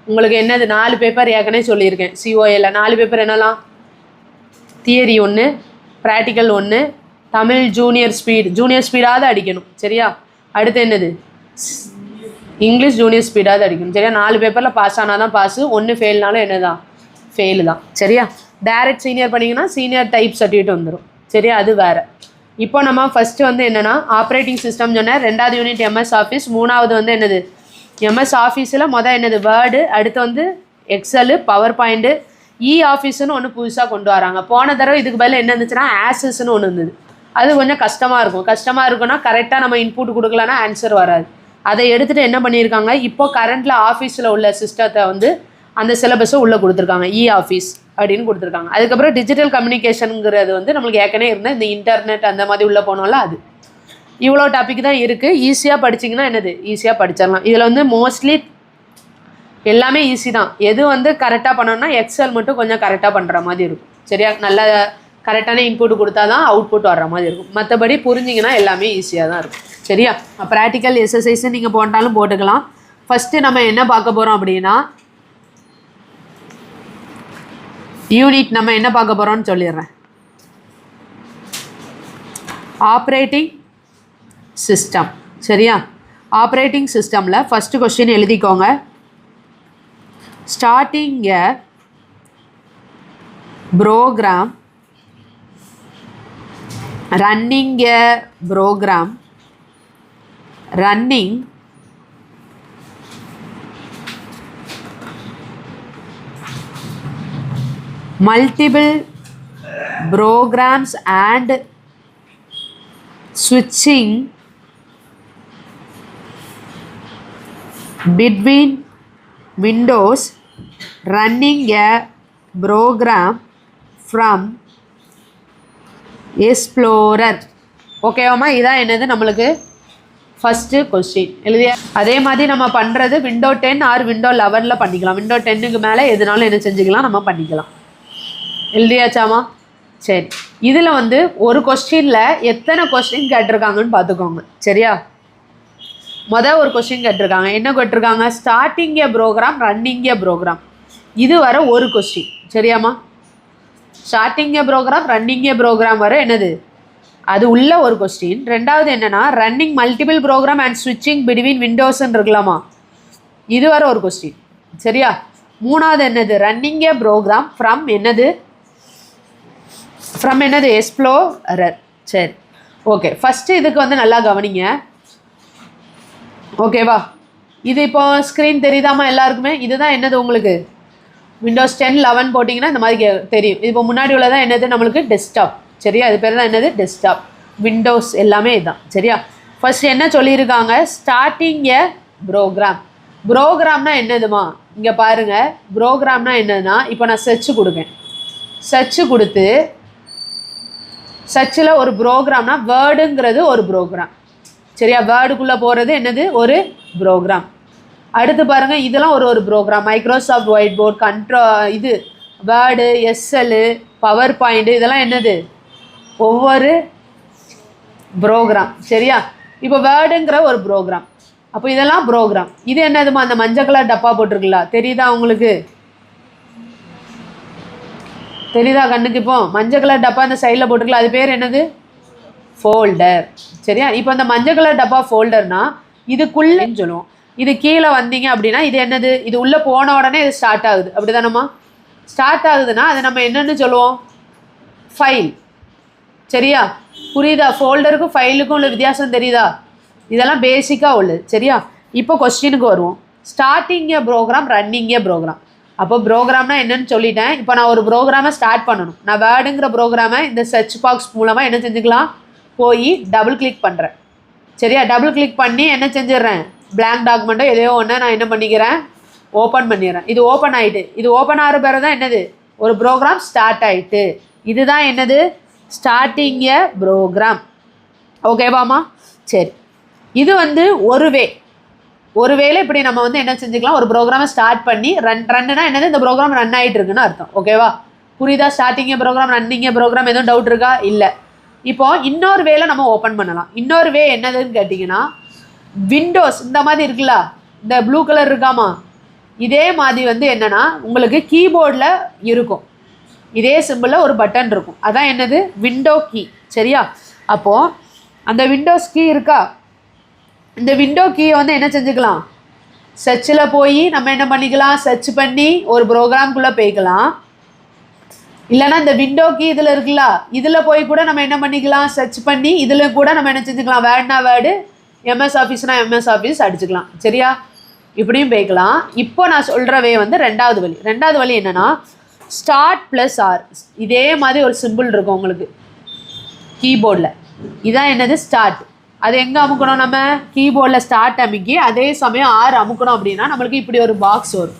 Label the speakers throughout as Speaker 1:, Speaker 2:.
Speaker 1: உங்களுக்கு என்னது 4 பேப்பர் ஏற்கனவே சொல்லியிருக்கேன். COAல 4 பேப்பர் என்னலாம்? தியரி 1, ப்ராக்டிக்கல் 1, தமிழ் ஜூனியர் ஸ்பீடாவது அடிக்கணும். சரியா? அடுத்து என்னது? இங்கிலீஷ் ஜூனியர் ஸ்பீடாவது அடிக்கணும். சரியா? 4 பேப்பரில் பாஸ் ஆனால் தான் பாஸு, 1 ஃபெயில்னாலும் என்ன தான்? ஃபெயிலு தான். சரியா? டைரக்ட் சீனியர் பண்ணிங்கன்னா சீனியர் டைப் சர்டிஃபிகேட் வந்துடும். சரியா? அது வேறு. இப்போ நம்ம ஃபஸ்ட்டு வந்து என்னென்னா ஆப்ரேட்டிங் சிஸ்டம் சொன்னேன், 2வது யூனிட் MS ஆஃபீஸ், 3வது வந்து என்னது? MS ஆஃபீஸில் என்னது? வேர்டு, அடுத்து வந்து எக்ஸலு, பவர் பாயிண்ட்டு, ஆஃபீஸ்னு ஒன்று புதுசாக கொண்டு வராங்க. போன தடவை இதுக்கு பதில் என்ன இருந்துச்சுன்னா ஆசஸ்ன்னு ஒன்று இருந்தது. அது கொஞ்சம் கஷ்டமாக இருக்குன்னா கரெக்டாக நம்ம இன்புட் கொடுக்கலன்னா ஆன்சர் வராது. அதை எடுத்துகிட்டு என்ன பண்ணியிருக்காங்க, இப்போ கரண்ட்டில் ஆஃபீஸில் உள்ள சிஸ்டத்தை வந்து அந்த சிலபஸை உள்ளே கொடுத்துருக்காங்க. ஆஃபீஸ் அப்படின்னு கொடுத்துருக்காங்க. அதுக்கப்புறம் டிஜிட்டல் கம்யூனிகேஷனுங்கிறது வந்து நம்மளுக்கு ஏற்கனவே இருந்தால் இந்த இன்டர்நெட் அந்த மாதிரி உள்ளே போனோம்ல, அது இவ்வளோ டாபிக் தான் இருக்குது. ஈஸியாக படிச்சிங்கன்னா என்னது? ஈஸியாக படிச்சிடலாம். இதில் வந்து மோஸ்ட்லி எல்லாமே ஈஸி தான். எது வந்து கரெக்டாக பண்ணோம்னா எக்ஸல் மட்டும் கொஞ்சம் கரெக்டாக பண்ணுற மாதிரி இருக்கும். சரியா? நல்ல கரெக்டான இன்புட் கொடுத்தா தான் அவுட்புட் வர்ற மாதிரி இருக்கும். மற்றபடி புரிஞ்சிங்கன்னா எல்லாமே ஈஸியாக தான் இருக்கும். சரியா? ப்ராக்டிக்கல் எக்ஸசைஸு நீங்கள் போட்டாலும் போட்டுக்கலாம். ஃபஸ்ட்டு நம்ம என்ன பார்க்க போகிறோம் அப்படின்னா யூனிட் நம்ம என்ன பார்க்க போகிறோம்னு சொல்லிடுறேன். Operating system. சரியா? ஆப்ரேட்டிங் சிஸ்டமில் ஃபஸ்ட்டு கொஸ்டின் எழுதிக்கோங்க. starting a program, running a program, running multiple programs and switching between windows, running a program from Explorer. ஓகேவாம்மா? இதான் என்னது நம்மளுக்கு ஃபஸ்ட்டு கொஸ்டின் எழுதியா? அதே மாதிரி நம்ம பண்ணுறது விண்டோ 10 ஆர் விண்டோ 11 பண்ணிக்கலாம். விண்டோ 10க்கு மேலே எதுனாலும் என்ன செஞ்சுக்கலாம், நம்ம பண்ணிக்கலாம். எழுதியாச்சாமா? சரி. இதில் வந்து ஒரு கொஸ்டினில் எத்தனை கொஸ்டின் கேட்டிருக்காங்கன்னு பார்த்துக்கோங்க. சரியா? ஒரு கொஸ்டின் கேட்டிருக்காங்க. என்ன கேட்டிருக்காங்க? Starting a program, running a program. இது வர ஒரு கொஸ்டின். சரியாம்மா? Starting a program, running a program வர என்னது? அது உள்ள ஒரு கொஸ்டின். ரெண்டாவது என்னென்னா ரன்னிங் மல்டிபிள் ப்ரோக்ராம் அண்ட் ஸ்விட்சிங் பிட்வீன் விண்டோஸ்ன்னு இருக்கலாமா? இது வர ஒரு கொஸ்டின். சரியா? மூணாவது என்னது? ரன்னிங் ஏ ப்ரோக்ராம் ஃப்ரம் என்னது? ஃப்ரம் என்னது? எக்ஸ்ப்ளோரர். சரி, ஓகே. ஃபஸ்ட்டு இதுக்கு வந்து நல்லா கவனிங்க. ஓகேவா? இது இப்போ ஸ்க்ரீன் தெரியுதாமா எல்லாருக்குமே? இதுதான் என்னது உங்களுக்கு? விண்டோஸ் 10 11 போட்டிங்கன்னா இந்த மாதிரி தெரியும். இப்போ முன்னாடி உள்ளதான் என்னது நம்மளுக்கு? டெஸ்க்டாப். சரியா? இது பேர் தான் என்னது? டெஸ்க்டாப். விண்டோஸ் எல்லாமே இதுதான். சரியா? ஃபர்ஸ்ட் என்ன சொல்லியிருக்காங்க? Starting a program. ப்ரோக்ராம்னா என்னதுமா? இங்கே பாருங்கள். ப்ரோக்ராம்னா என்னதுன்னா, இப்போ நான் சர்ச் கொடுக்கேன். சர்ச் கொடுத்து சர்ச்சில் ஒரு ப்ரோக்ராம்னா வேர்டுங்கிறது ஒரு ப்ரோக்ராம். சரியா? வேர்டுக்குள்ளே போகிறது என்னது? ஒரு ப்ரோக்ராம். அடுத்து பாருங்கள், இதெல்லாம் ஒரு ப்ரோக்ராம். மைக்ரோசாஃப்ட் ஒயிட் போர்ட், இது வேர்டு, எஸ்எல்லு, பவர் பாயிண்ட்டு, இதெல்லாம் என்னது? ஒவ்வொரு ப்ரோக்ராம். சரியா? இப்போ வேர்டுங்கிற ஒரு ப்ரோக்ராம். அப்போ இதெல்லாம் ப்ரோக்ராம். இது என்னதுமா? அந்த மஞ்சள் கலர் டப்பா போட்டிருக்குல்ல, தெரியுதா உங்களுக்கு? தெரியுதா கண்ணுக்கு? இப்போ மஞ்சள் கலர் டப்பா இந்த சைடில் போட்டிருக்கல, அது பேர் என்னது? ஃபோல்டர். சரியா? இப்போ இந்த மஞ்சள் கலர் டப்பா ஃபோல்டர்னா இதுக்குள்ளேன்னு சொல்லுவோம். இது கீழே வந்தீங்க அப்படின்னா இது என்னது? இது உள்ளே போன உடனே இது ஸ்டார்ட் ஆகுது. அப்படி தானம்மா? ஸ்டார்ட் ஆகுதுன்னா அது நம்ம என்னென்னு சொல்லுவோம்? ஃபைல். சரியா? புரியுதா? ஃபோல்டருக்கும் ஃபைலுக்கும் உள்ள வித்தியாசம் தெரியுதா? இதெல்லாம் பேசிக்காக உள்ளது. சரியா? இப்போ கொஸ்டினுக்கு வருவோம். Starting a program, running a program. அப்போ ப்ரோக்ராம்னா என்னன்னு சொல்லிட்டேன். இப்போ நான் ஒரு ப்ரோக்ராமை ஸ்டார்ட் பண்ணணும். நான் வேர்டுங்கிற ப்ரோக்ராமை இந்த சர்ச் பாக்ஸ் மூலமாக என்ன செஞ்சுக்கலாம்? போய் டபுள் கிளிக் பண்ணுறேன். சரியா? டபுள் கிளிக் பண்ணி என்ன செஞ்சிடுறேன்? பிளாங்க் டாக்குமெண்ட்டோ எதையோ ஒன்று நான் என்ன பண்ணிக்கிறேன்? ஓப்பன் பண்ணிடுறேன். இது ஓப்பன் ஆகிட்டு, இது ஓப்பன் ஆகிற பேர் தான் என்னது? ஒரு ப்ரோக்ராம் ஸ்டார்ட் ஆகிட்டு. இதுதான் என்னது? Starting a program. ஓகேவாம்மா? சரி, இது வந்து ஒரு வேளை இப்படி நம்ம வந்து என்ன செஞ்சுக்கலாம்? ஒரு ப்ரோக்ராமை ஸ்டார்ட் பண்ணி ரன்னுனா என்னது? இந்த ப்ரோக்ராம் ரன் ஆகிட்டு இருக்குன்னு அர்த்தம். ஓகேவா? புரியுதா? Starting a program, running a program. எதுவும் டவுட் இருக்கா? இல்லை. இப்போ இன்னொரு வேளை நம்ம ஓப்பன் பண்ணலாம். இன்னொரு வே என்னதுன்னு கேட்டிங்கன்னா, விண்டோஸ் இந்த மாதிரி இருக்குல்ல, இந்த ப்ளூ கலர் இருக்காமா? இதே மாதிரி வந்து என்னன்னா உங்களுக்கு கீபோர்டில் இருக்கும், இதே சிம்பிளில் ஒரு பட்டன் இருக்கும், அதான் என்னது விண்டோ கீ. சரியா? அப்போது அந்த விண்டோஸ் கீ இருக்கா, இந்த விண்டோ கீயை வந்து என்ன செஞ்சுக்கலாம், சர்ச்சில் போய் நம்ம என்ன பண்ணிக்கலாம், சர்ச் பண்ணி ஒரு ப்ரோக்ராம்குள்ளே போய்க்கலாம். இல்லைனா இந்த விண்டோ கீ இதில் இருக்குல்ல, இதில் போய் கூட நம்ம என்ன பண்ணிக்கலாம், சர்ச் பண்ணி இதில் கூட நம்ம என்ன செஞ்சுக்கலாம், வேர்டுனா வேர்டு, எம்எஸ் ஆஃபீஸ்னா எம்எஸ் ஆஃபீஸ் அடிச்சுக்கலாம். சரியா? இப்படியும் போய்க்கலாம். இப்போ நான் சொல்கிறவே வந்து ரெண்டாவது வழி. ரெண்டாவது வழி என்னென்னா ஸ்டார்ட் ப்ளஸ் ஆர். இதே மாதிரி ஒரு சிம்பிள் இருக்கும் உங்களுக்கு கீபோர்டில், இதான் என்னது ஸ்டார்ட். அது எங்கே அமுக்கணும், நம்ம கீபோர்டில் ஸ்டார்ட் அமுக்கி அதே சமயம் ஆர் அமுக்கணும் அப்படின்னா நம்மளுக்கு இப்படி ஒரு பாக்ஸ் வரும்.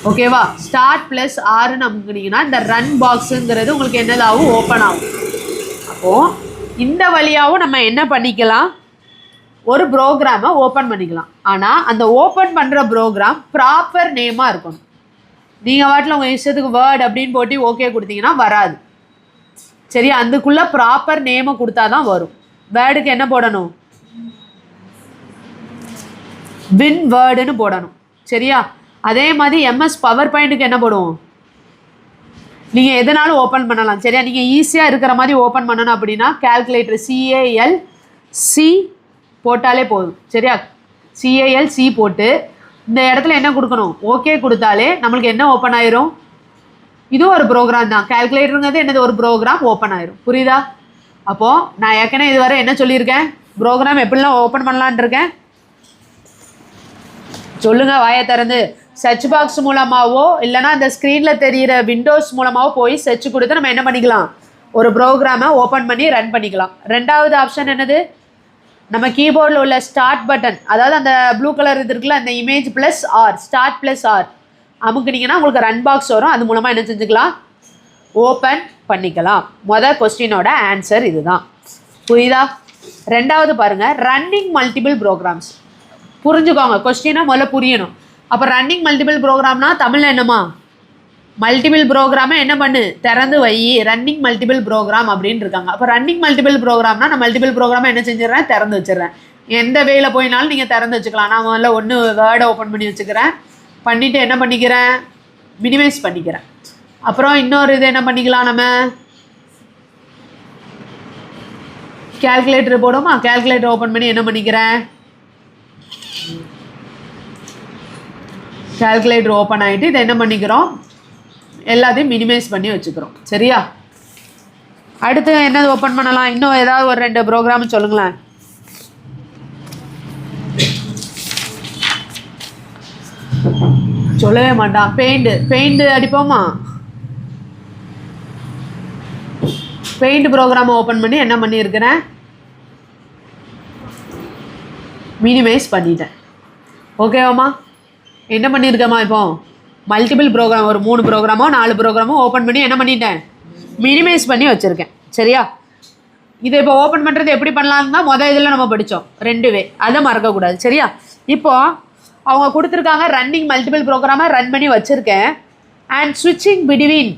Speaker 1: ஓகேவா? ஸ்டார்ட் ப்ளஸ் ஆர்னு அமுக்குனீங்கன்னா இந்த ரன் பாக்ஸுங்கிறது உங்களுக்கு என்னதாகும், ஓப்பன் ஆகும். அப்போது இந்த வழியாகவும் நம்ம என்ன பண்ணிக்கலாம், ஒரு ப்ரோக்ராமை ஓப்பன் பண்ணிக்கலாம். ஆனால் அந்த ஓப்பன் பண்ணுற ப்ரோக்ராம் ப்ராப்பர் நேமாக இருக்கணும். நீங்கள் வாட்டில் உங்கள் இஷ்டத்துக்கு வேர்ட் அப்படின்னு போட்டு ஓகே கொடுத்தீங்கன்னா வராது. சரி, அதுக்குள்ளே ப்ராப்பர் நேமை கொடுத்தா தான் வரும். வேர்டுக்கு என்ன போடணும், வின் வேர்டுன்னு போடணும். சரியா? அதே மாதிரி எம்எஸ் பவர் பாயிண்ட்டுக்கு என்ன போடுவோம், நீங்கள் எதனாலும் ஓப்பன் பண்ணலாம். சரியா? நீங்கள் ஈஸியாக இருக்கிற மாதிரி ஓப்பன் பண்ணணும் அப்படின்னா கால்குலேட்டர் CALC போட்டாலே போதும். சரியா? CALC போட்டு இந்த இடத்துல என்ன கொடுக்கணும், ஓகே கொடுத்தாலே நம்மளுக்கு என்ன ஓப்பன் ஆயிரும், இதுவும் ஒரு ப்ரோக்ராம் தான். கால்குலேட்டருங்கிறது என்னது, ஒரு ப்ரோக்ராம் ஓப்பன் ஆயிரும். புரியுதா? அப்போது நான் ஏற்கனவே இதுவரை என்ன சொல்லியிருக்கேன், ப்ரோக்ராம் எப்படிலாம் ஓப்பன் பண்ணலான் இருக்கேன் சொல்லுங்கள் வாயை திறந்து. சர்ச் பாக்ஸ் மூலமாகவோ இல்லைனா அந்த ஸ்க்ரீனில் தெரிகிற விண்டோஸ் மூலமாகவோ போய் சர்ச் கொடுத்து நம்ம என்ன பண்ணிக்கலாம், ஒரு ப்ரோக்ராமை ஓப்பன் பண்ணி ரன் பண்ணிக்கலாம். ரெண்டாவது ஆப்ஷன் என்னது, நம்ம கீபோர்டில் உள்ள ஸ்டார்ட் பட்டன், அதாவது அந்த ப்ளூ கலர் இது இருக்குல்ல, அந்த image plus R, start plus R அமுக்குனீங்கன்னா உங்களுக்கு ரன் பாக்ஸ் வரும். அது மூலமாக என்ன செஞ்சுக்கலாம், ஓப்பன் பண்ணிக்கலாம். மொதல் கொஸ்டினோட ஆன்சர் இதுதான். புரியுதா? ரெண்டாவது பாருங்கள், ரன்னிங் மல்டிபிள் ப்ரோக்ராம்ஸ். புரிஞ்சுக்கோங்க, கொஸ்டினை முதல்ல புரியணும். அப்போ ரன்னிங் மல்டிபிள் ப்ரோக்ராம்னா தமிழில் என்னம்மா, மல்டிபிள் ப்ரோக்ராமை என்ன பண்ணு, திறந்து வை, ரன்னிங் மல்டிபிள் ப்ரோக்ராம் அப்படின்னு இருக்காங்க. அப்போ ரன்னிங் மல்டிபிள் ப்ரோக்ராம்னா நான் மல்டிபிள் ப்ரோக்ராமை என்ன செஞ்சிடறேன், திறந்து வச்சிடறேன். எந்த வேலை போயினாலும் நீங்கள் திறந்து வச்சுக்கலாம். நான் முதல்ல ஒன்று வேர்டை ஓப்பன் பண்ணி வச்சுக்கிறேன், பண்ணிவிட்டு என்ன பண்ணிக்கிறேன், மினிமைஸ் பண்ணிக்கிறேன். அப்புறம் இன்னொரு இது என்ன பண்ணிக்கலாம், நம்ம கால்குலேட்டர் போடுமா, கால்குலேட்டர் ஓப்பன் பண்ணி என்ன பண்ணிக்கிறேன், கால்குலேட்டர் ஓப்பன் ஆகிட்டு இதை என்ன பண்ணிக்கிறோம், எல்லாத்தையும் மினிமைஸ் பண்ணி வச்சுக்கிறோம். சரியா? அடுத்து என்னது ஓப்பன் பண்ணலாம், இன்னும் ஏதாவது ஒரு 2 ப்ரோக்ராம் சொல்லுங்களேன். சொல்லவே மாட்டான். பெயிண்ட் அடிப்போமா, பெயிண்ட் ப்ரோக்ராமை ஓப்பன் பண்ணி என்ன பண்ணியிருக்கிறேன், மினிமைஸ் பண்ணிட்டேன். ஓகேவாம்மா? என்ன பண்ணியிருக்கேம்மா, இப்போ மல்டிபிள் ப்ரோக்ராம் ஒரு 3 ப்ரோக்ராமோ 4 ப்ரோக்ராமோ ஓப்பன் பண்ணி என்ன பண்ணிட்டேன், மினிமைஸ் பண்ணி வச்சுருக்கேன். சரியா? இதை இப்போ ஓப்பன் பண்ணுறது எப்படி பண்ணலான்னு தான் மொதல் இதில் நம்ம படித்தோம், 2 வே, அதை மறக்கக்கூடாது. சரியா? இப்போது அவங்க கொடுத்துருக்காங்க ரன்னிங் மல்டிபிள் ப்ரோக்ராமை ரன் பண்ணி வச்சுருக்கேன். அண்ட் ஸ்விட்சிங் பிட்வீன்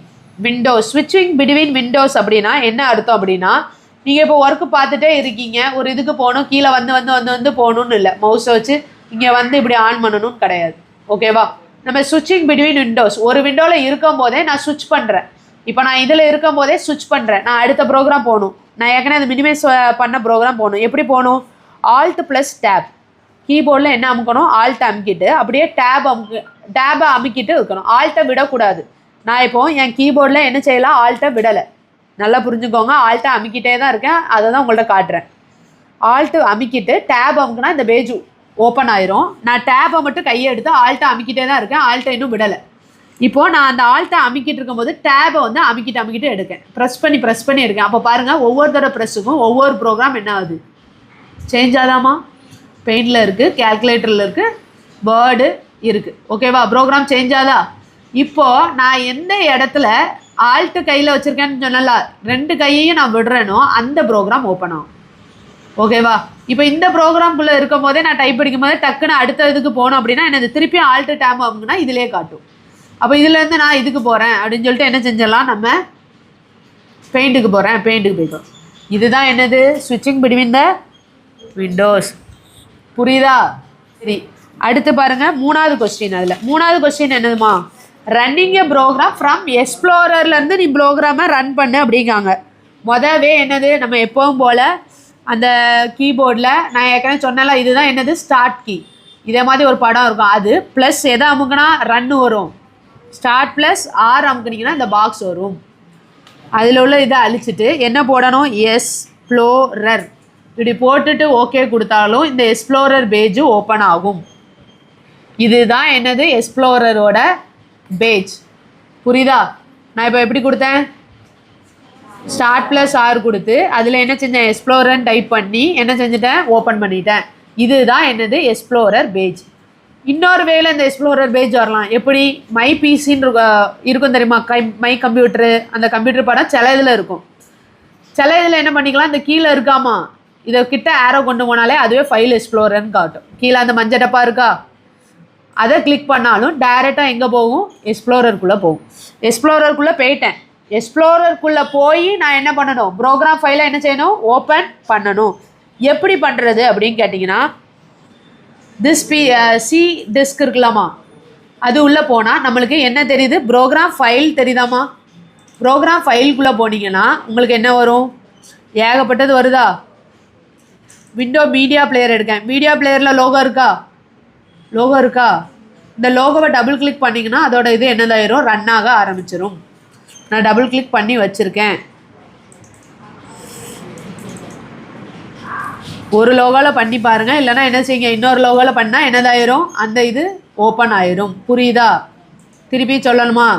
Speaker 1: விண்டோஸ். ஸ்விட்சிங் பிட்வீன் விண்டோஸ் அப்படின்னா என்ன அர்த்தம் அப்படின்னா, நீங்கள் இப்போ ஒர்க்கு பார்த்துட்டே இருக்கீங்க, ஒரு இதுக்கு போகணும், கீழே வந்து போகணுன்னு இல்லை, மவுஸை வச்சு இங்கே வந்து இப்படி ஆன் பண்ணணும்னு கிடையாது. ஓகேவா? நம்ம ஸ்விட்சிங் பிட்வீன் விண்டோஸ், ஒரு விண்டோவில் இருக்கும் போதே நான் ஸ்விட்ச் பண்ணுறேன். இப்போ நான் இதில் இருக்கும் போதே ஸ்விட்ச் பண்ணுறேன், நான் அடுத்த ப்ரோக்ராம் போகணும், நான் ஏற்கனவே அது மினிமைஸ் பண்ண ப்ரோக்ராம் போகணும். எப்படி போகணும், ஆல்ட் ப்ளஸ் டேப், கீபோர்டில் என்ன அமுக்கணும், ஆல்ட்டை அமுக்கிட்டு அப்படியே டேபை அமுக்கிட்டு இருக்கணும், ஆல்ட்டை விடக்கூடாது. நான் இப்போது என் கீபோர்டில் என்ன செய்யலாம், ஆல்ட்டை விடலை. நல்லா புரிஞ்சுக்கோங்க, ஆல்ட்டை அமுக்கிட்டே தான் இருக்கேன், அதை தான் உங்கள்கிட்ட காட்டுறேன். ஆல்ட்டு அமுக்கிட்டு டேப் அமுக்குனா இந்த பேஜ் ஓப்பன் ஆயிரும். நான் டேப்பை மட்டும் கையை எடுத்து ஆல்ட்டை அமுக்கிட்டே தான் இருக்கேன், ஆல்ட்டை இன்னும் விடலை. இப்போது நான் அந்த ஆல்ட்டை அமுக்கிட்டு இருக்கும்போது டேபை வந்து அமுக்கிட்டு எடுக்கேன், ப்ரெஸ் பண்ணி எடுக்கேன். அப்போ பாருங்கள், ஒவ்வொரு தடவை ப்ரெஸ்ஸுக்கும் ஒவ்வொரு ப்ரோக்ராம் என்ன ஆகுது, சேஞ்ச் ஆகாதாமா. பெயிண்டில் இருக்குது, கால்குலேட்டரில் இருக்குது, வேர்டு இருக்குது. ஓகேவா? ப்ரோக்ராம் சேஞ்ச் ஆகுதா? இப்போது நான் எந்த இடத்துல ஆல்ட்டு கையில் வச்சுருக்கேன்னு சொன்னல, 2 கையையும் நான் விடுறேனோ அந்த ப்ரோக்ராம் ஓப்பன் ஆகும். ஓகேவா? இப்போ இந்த ப்ரோக்ராம்குள்ளே இருக்கும் போதே நான் டைப் படிக்கும் போதே டக்குன்னு அடுத்த இதுக்கு போகணும் அப்படின்னா எனக்கு திருப்பி ஆல்ட்டு டேப் ஆகுங்கன்னா இதிலே காட்டும். அப்போ இதுலேருந்து நான் இதுக்கு போகிறேன் அப்படின்னு சொல்லிட்டு என்ன செஞ்சிடலாம், நம்ம பெயிண்ட்டுக்கு போகிறேன், பெயிண்ட்டுக்கு போய்க்கிறோம். இதுதான் என்னது, ஸ்விட்சிங் பிட்வீன் த விண்டோஸ். புரியுதா? சரி, அடுத்து பாருங்கள் மூணாவது கொஸ்டின். அதில் மூணாவது கொஸ்டின் என்னதுமா, ரன்னிங் எ ப்ரோக்ராம் ஃப்ரம் எக்ஸ்ப்ளோரர்லேருந்து நீ ப்ரோக்ராமை ரன் பண்ணு அப்படிங்காங்க. மொதவே என்னது, நம்ம எப்பவும் போல் அந்த கீபோர்டில் நான் ஏற்கனவே சொன்னால இதுதான் என்னது ஸ்டார்ட் கீ. இதே மாதிரி ஒரு படம் இருக்கும், அது ப்ளஸ் எதை அமுக்குனா ரன்னு வரும், ஸ்டார்ட் ப்ளஸ் ஆர் அமுக்குனிங்கன்னா இந்த பாக்ஸ் வரும். அதில் உள்ள இதை அழிச்சிட்டு என்ன போடணும், எக்ஸ்ப்ளோரர் இப்படி போட்டுட்டு ஓகே கொடுத்தாலும் இந்த எக்ஸ்ப்ளோரர் பேஜ் ஓப்பன் ஆகும். இதுதான் என்னது எக்ஸ்ப்ளோரரோட பேஜ். புரியுதா? நான் இப்போ எப்படி கொடுத்தேன், ஸ்டார்ட் ப்ளஸ் ஆர் கொடுத்து அதில் என்ன செஞ்சேன், எக்ஸ்ப்ளோரர்னு டைப் பண்ணி என்ன செஞ்சுட்டேன், ஓப்பன் பண்ணிட்டேன். இதுதான் என்னது எக்ஸ்ப்ளோரர் பேஜ். இன்னொரு வேளை இந்த எக்ஸ்ப்ளோரர் பேஜ் வரலாம். எப்படி, மை பிசின்னு இருக்கும் தெரியுமா, மை கம்ப்யூட்டரு, அந்த கம்ப்யூட்டர் படம் சில இதில் இருக்கும். சில இதில் என்ன பண்ணிக்கலாம், இந்த கீழே இருக்காமா இதை கிட்ட ஆரோ கொண்டு போனாலே அதுவே ஃபைல் எக்ஸ்ப்ளோரர்னு காட்டும். கீழே அந்த மஞ்சள் டப்பா இருக்கா, அதை கிளிக் பண்ணாலும் டைரெக்டாக எங்கே போகும், எக்ஸ்ப்ளோரருக்குள்ளே போகும். எக்ஸ்ப்ளோரருக்குள்ளே போயிட்டேன். எக்ஸ்ப்ளோரருக்குள்ளே போய் நான் என்ன பண்ணணும், ப்ரோக்ராம் ஃபைலை என்ன செய்யணும், ஓப்பன் பண்ணணும். எப்படி பண்ணுறது அப்படின்னு கேட்டிங்கன்னா, சி டிஸ்க் இருக்கலாமா, அது உள்ளே போனால் நம்மளுக்கு என்ன தெரியுது, ப்ரோக்ராம் ஃபைல் தெரியுதாம்மா. ப்ரோக்ராம் ஃபைலுக்குள்ளே போனீங்கன்னா உங்களுக்கு என்ன வரும், ஏகப்பட்டது வருதா. விண்டோ மீடியா பிளேயர் எடுக்கேன், மீடியா பிளேயரில் லோகோ இருக்கா, இந்த லோகோவை டபுள் கிளிக் பண்ணிங்கன்னா அதோட இது என்னதாயிரும், ரன் ஆக ஆரம்பிச்சிடும். நான் டபுள் கிளிக் பண்ணி வச்சுருக்கேன். ஒரு லோகோவில் பண்ணி பாருங்கள், இல்லைனா என்ன செய்யுங்க, இன்னொரு லோகோவில் பண்ணால் என்னதாயிரும், அந்த இது ஓப்பன் ஆயிரும். புரியுதா? திருப்பி சொல்லணுமா,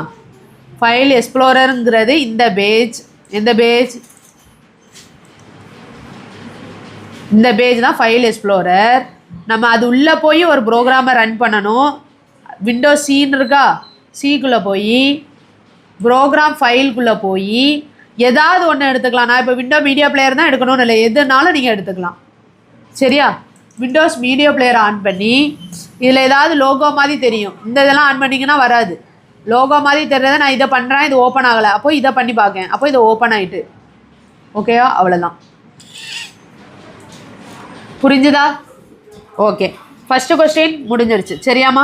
Speaker 1: ஃபைல் எக்ஸ்ப்ளோரருங்கிறது இந்த பேஜ், எந்த பேஜ், இந்த பேஜ் தான் ஃபைல் எக்ஸ்ப்ளோரர். நம்ம அது உள்ளே போய் ஒரு ப்ரோக்ராமை ரன் பண்ணணும். விண்டோ சீன்னு இருக்கா, சிக்குள்ளே போய் ப்ரோக்ராம் ஃபைலுக்குள்ளே போய் ஏதாவது ஒன்று எடுத்துக்கலாம். நான் இப்போ விண்டோ மீடியா பிளேயர் தான் எடுக்கணும்னு இல்லை, எதுனாலும் நீங்கள் எடுத்துக்கலாம். சரியா? விண்டோஸ் மீடியா பிளேயர் ஆன் பண்ணி இதில் ஏதாவது லோகோ மாதிரி தெரியும், இந்த இதெல்லாம் ஆன் பண்ணிங்கன்னா வராது. லோகோ மாதிரி தெரிறத நான் இதை பண்ணுறேன், இது ஓப்பன் ஆகலை, அப்போ இதை பண்ணி பார்க்கேன், அப்போ இதை ஓப்பன் ஆகிட்டு. ஓகேவா? அவ்வளோதான். புரிஞ்சுதா? ஓகே, ஃபஸ்ட்டு கொஸ்டின் முடிஞ்சிருச்சு. சரியாம்மா?